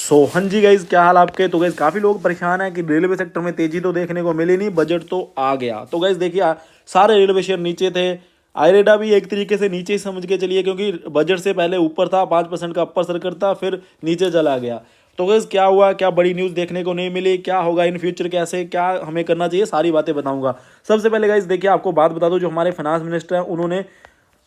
हाँ जी गाइज, क्या हाल आपके। तो गाइज काफ़ी लोग परेशान हैं कि रेलवे सेक्टर में तेजी तो देखने को मिली नहीं, बजट तो आ गया। तो गाइज देखिए सारे रेलवे शेयर नीचे थे। आयरेडा भी एक तरीके से नीचे ही समझ के चलिए, क्योंकि बजट से पहले ऊपर था, 5% का अपर सर्किट था, फिर नीचे चला गया। तो गाइज क्या हुआ, क्या बड़ी न्यूज़ देखने को नहीं मिली, क्या होगा इन फ्यूचर, कैसे क्या हमें करना चाहिए, सारी बातें बताऊंगा। सबसे पहले गाइज देखिए, आपको बात बता दूं, जो हमारे फाइनेंस मिनिस्टर हैं उन्होंने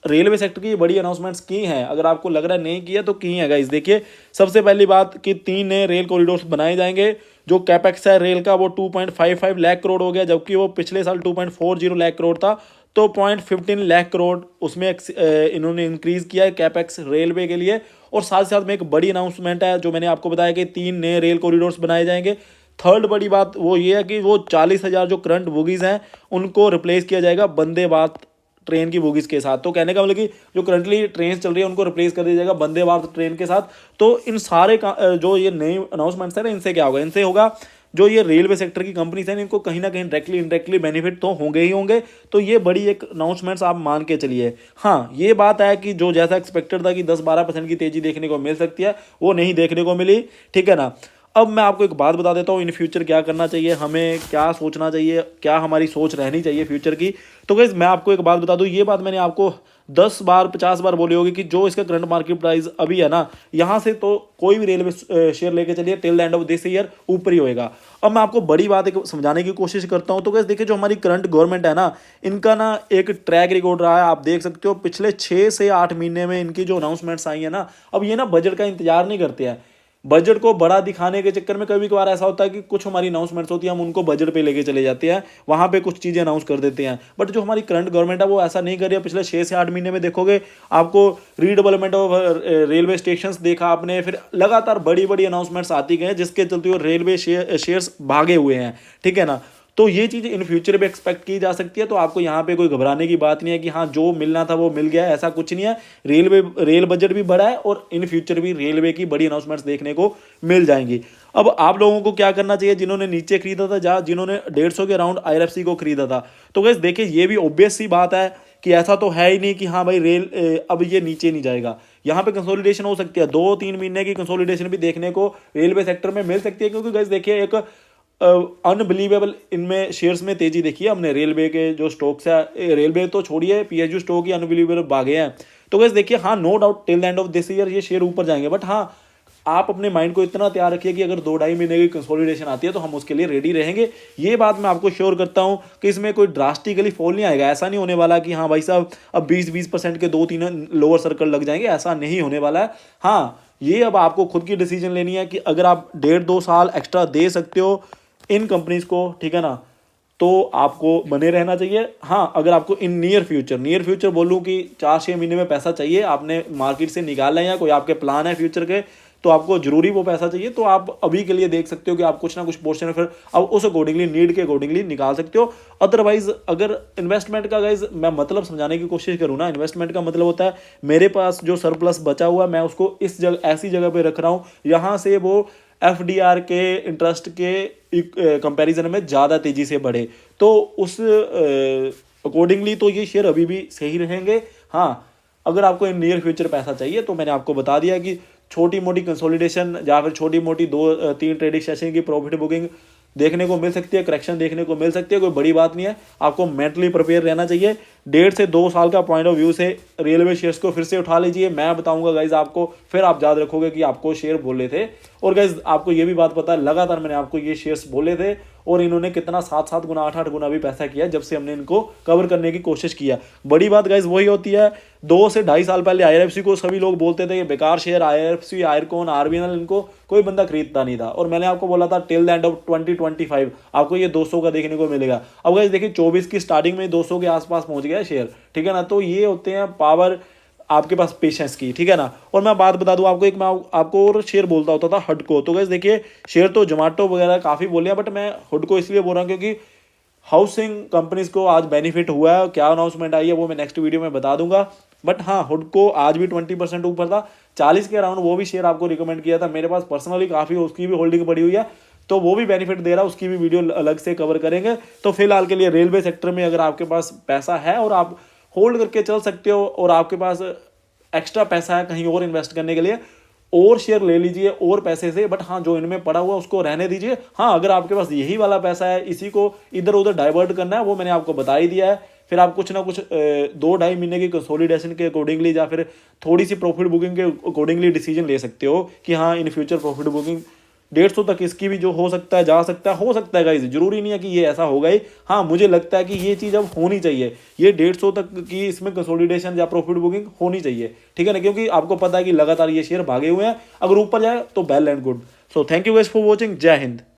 रेलवे सेक्टर की बड़ी अनाउंसमेंट्स की हैं। अगर आपको लग रहा है नहीं किया तो की हैं गाइस। देखिए सबसे पहली बात कि 3 नए रेल कॉरिडोर्स बनाए जाएंगे। जो कैपेक्स है रेल का वो 2.55 लाख करोड़ हो गया, जबकि वो पिछले साल 2.40 लाख करोड़ था। तो 0.15 लाख करोड़ उसमें इन्होंने इंक्रीज किया है कैपेक्स रेलवे के लिए। और साथ साथ में एक बड़ी अनाउंसमेंट है जो मैंने आपको बताया कि 3 नए रेल कॉरिडोर्स बनाए जाएंगे। थर्ड बड़ी बात वो ये है कि वो 40,000 जो करंट बोगीज हैं उनको रिप्लेस किया जाएगा वंदे भारत ट्रेन की बोगीज के साथ। तो कहने का मतलब कि जो करंटली ट्रेन चल रही है उनको रिप्लेस कर दिया जाएगा वंदे भारत ट्रेन के साथ। तो इन सारे जो ये नई अनाउंसमेंट्स है ना, इनसे क्या होगा, इनसे होगा जो ये रेलवे सेक्टर की कंपनीज हैं इनको कहीं ना कहीं डायरेक्टली इनडायरेक्टली बेनिफिट तो होंगे ही होंगे। तो ये बड़ी एक अनाउंसमेंट्स आप मान के चलिए। हाँ, ये बात है कि जो जैसा एक्सपेक्टेड था कि 10-12% की तेजी देखने को मिल सकती है, वो नहीं देखने को मिली। ठीक है ना। अब मैं आपको एक बात बता देता हूँ, इन फ्यूचर क्या करना चाहिए, हमें क्या सोचना चाहिए, क्या हमारी सोच रहनी चाहिए फ्यूचर की। तो गाइस मैं आपको एक बात बता दूँ, ये बात मैंने आपको 10 बार 50 बार बोली होगी कि जो इसका करंट मार्केट प्राइस अभी है ना, यहाँ से तो कोई भी रेलवे शेयर लेके चलिए till the end of this year ऊपर ही होएगा। अब मैं आपको बड़ी बात एक समझाने की कोशिश करता हूँ। तो गाइस देखिए, जो हमारी करंट गवर्नमेंट है ना, इनका ना एक ट्रैक रिकॉर्ड रहा है। आप देख सकते हो पिछले 6 से 8 महीने में इनकी जो अनाउंसमेंट्स आई है ना, अब ये ना बजट का इंतजार नहीं करते हैं। बजट को बड़ा दिखाने के चक्कर में कभी कभार ऐसा होता है कि कुछ हमारी अनाउंसमेंट्स होती है, हम उनको बजट पे लेके चले जाते हैं, वहां पे कुछ चीजें अनाउंस कर देते हैं। बट जो हमारी करंट गवर्नमेंट है वो ऐसा नहीं कर रही है। पिछले 6 से 8 महीने में देखोगे आपको रीडेवलपमेंट ऑफ रेलवे स्टेशन देखा आपने, फिर लगातार बड़ी बड़ी अनाउंसमेंट्स आती गई हैं, जिसके चलते वो रेलवे शेयर्स भागे हुए हैं। ठीक है ना। तो ये चीज़ इन फ्यूचर भी एक्सपेक्ट की जा सकती है। तो आपको यहाँ पे कोई घबराने की बात नहीं है कि हाँ जो मिलना था वो मिल गया है, ऐसा कुछ नहीं है। रेल बजट भी बढ़ा है और इन फ्यूचर भी रेलवे की बड़ी अनाउंसमेंट्स देखने को मिल जाएंगी। अब आप लोगों को क्या करना चाहिए, जिन्होंने नीचे खरीदा था, जहाँ जिन्होंने 150 के अराउंड आईआरएफसी को खरीदा था, तो गैस देखिए ये भी ऑब्वियस सी बात है कि ऐसा तो है ही नहीं कि हाँ भाई अब ये नीचे नहीं जाएगा। यहाँ पे कंसोलिडेशन हो सकती है, 2-3 महीने की कंसोलिडेशन भी देखने को रेलवे सेक्टर में मिल सकती है। क्योंकि गैस देखिए एक अनबिलीवेबल इनमें शेयर्स में तेजी देखी है हमने। रेलवे के जो स्टॉक्स है, रेलवे तो छोड़िए, पीएसयू स्टॉक ही अनबिलीवेबल भागे हैं। तो गैस देखिए, हाँ no doubt till the end of this year ये शेयर ऊपर जाएंगे। बट हाँ, आप अपने माइंड को इतना तैयार रखिए कि अगर 2-2.5 महीने की कंसोलिडेशन आती है तो हम उसके लिए रेडी रहेंगे। ये बात मैं आपको श्योर करता हूं कि इसमें कोई ड्रास्टिकली फॉल नहीं आएगा। ऐसा नहीं होने वाला कि हाँ भाई साहब अब 20% के 2-3 लोअर सर्कल लग जाएंगे, ऐसा नहीं होने वाला है। हाँ, ये अब आपको खुद की डिसीजन लेनी है कि अगर आप 1.5-2 साल एक्स्ट्रा दे सकते हो इन कंपनीज को, ठीक है ना, तो आपको बने रहना चाहिए। हाँ, अगर आपको इन नियर फ्यूचर बोलूँ कि 4-6 महीने में पैसा चाहिए, आपने मार्केट से निकालना है या कोई आपके प्लान है फ्यूचर के, तो आपको जरूरी वो पैसा चाहिए, तो आप अभी के लिए देख सकते हो कि आप कुछ ना कुछ पोर्शन फिर अब उस अकॉर्डिंगली, नीड के अकॉर्डिंगली निकाल सकते हो। अदरवाइज अगर इन्वेस्टमेंट का गाइज मैं मतलब समझाने की कोशिश करूँ ना, इन्वेस्टमेंट का मतलब होता है मेरे पास जो सरप्लस बचा हुआ मैं उसको इस जगह, ऐसी जगह पे रख रहा हूँ यहाँ से वो एफडीआर के इंटरेस्ट के कंपैरिजन में ज़्यादा तेज़ी से बढ़े। तो उस अकॉर्डिंगली तो ये शेयर अभी भी सही रहेंगे। हाँ, अगर आपको इन नियर फ्यूचर पैसा चाहिए तो मैंने आपको बता दिया कि छोटी मोटी कंसोलिडेशन या फिर छोटी मोटी 2-3 ट्रेडिंग सेशन की प्रॉफिट बुकिंग देखने को मिल सकती है, करेक्शन देखने को मिल सकती है, कोई बड़ी बात नहीं है। आपको मेंटली प्रिपेयर रहना चाहिए। 1.5 से 2 साल का पॉइंट ऑफ व्यू से रेलवे शेयर्स को फिर से उठा लीजिए। मैं बताऊंगा गाइज आपको, फिर आप याद रखोगे कि आपको शेयर बोले थे। और गाइज आपको ये भी बात पता है, लगातार मैंने आपको ये शेयर्स बोले थे और इन्होंने कितना 7-7 गुना 8-8 गुना भी पैसा किया जब से हमने इनको कवर करने की कोशिश किया। बड़ी बात गाइज वही होती है, 2 से 2.5 साल पहले आईआरएफसी को सभी लोग बोलते थे ये बेकार शेयर, आईआरएफसी, आयरकॉन, आरबीएनएल, इनको कोई बंदा खरीदता नहीं था। और मैंने आपको बोला था टिल द एंड ऑफ 2025 आपको ये 200 का देखने को मिलेगा। अब गाइस देखिए 24 की स्टार्टिंग में 200 के आसपास पहुंच गया शेयर। ठीक है ना। तो ये होते हैं पावर आपके पास पेशेंस की। ठीक है ना। और मैं बात बता दूं आपको, एक मैं आपको और शेयर बोलता होता था हडको। तो गाइस देखिए, शेयर तो जोमेटो वगैरह काफ़ी बोले हैं, बट मैं हडको इसलिए बोल रहा हूँ क्योंकि हाउसिंग कंपनीज को आज बेनिफिट हुआ है। क्या अनाउंसमेंट आई है वो मैं नेक्स्ट वीडियो में बता दूंगा। बट हाँ, हुडको आज भी 20% ऊपर था, 40 के अराउंड वो भी शेयर आपको रिकमेंड किया था। मेरे पास पर्सनली काफ़ी उसकी भी होल्डिंग पड़ी हुई है, तो वो भी बेनिफिट दे रहा है, उसकी भी वीडियो अलग से कवर करेंगे। तो फिलहाल के लिए रेलवे सेक्टर में अगर आपके पास पैसा है और आप होल्ड करके चल सकते हो और आपके पास एक्स्ट्रा पैसा है कहीं और इन्वेस्ट करने के लिए, और शेयर ले लीजिए और पैसे से, बट हाँ जो इनमें पड़ा हुआ उसको रहने दीजिए। हाँ अगर आपके पास यही वाला पैसा है, इसी को इधर उधर डाइवर्ट करना है, वो मैंने आपको बता ही दिया है। फिर आप कुछ ना कुछ 2-2.5 महीने की कंसोलिडेशन के अकॉर्डिंगली या फिर थोड़ी सी प्रॉफिट बुकिंग के अकॉर्डिंगली डिसीजन ले सकते हो कि हाँ इन फ्यूचर प्रॉफिट बुकिंग 150 तक इसकी भी जो हो सकता है, जा सकता है, हो सकता है गाइस, जरूरी नहीं है कि ये ऐसा होगा ही। हाँ मुझे लगता है कि ये चीज़ अब होनी चाहिए, ये 150 तक की इसमें कंसोलिडेशन या प्रॉफिट बुकिंग होनी चाहिए, ठीक है ना, क्योंकि आपको पता है कि लगातार ये शेयर भागे हुए हैं, अगर ऊपर जाए तो well and good. So thank you guys for watching, जय हिंद।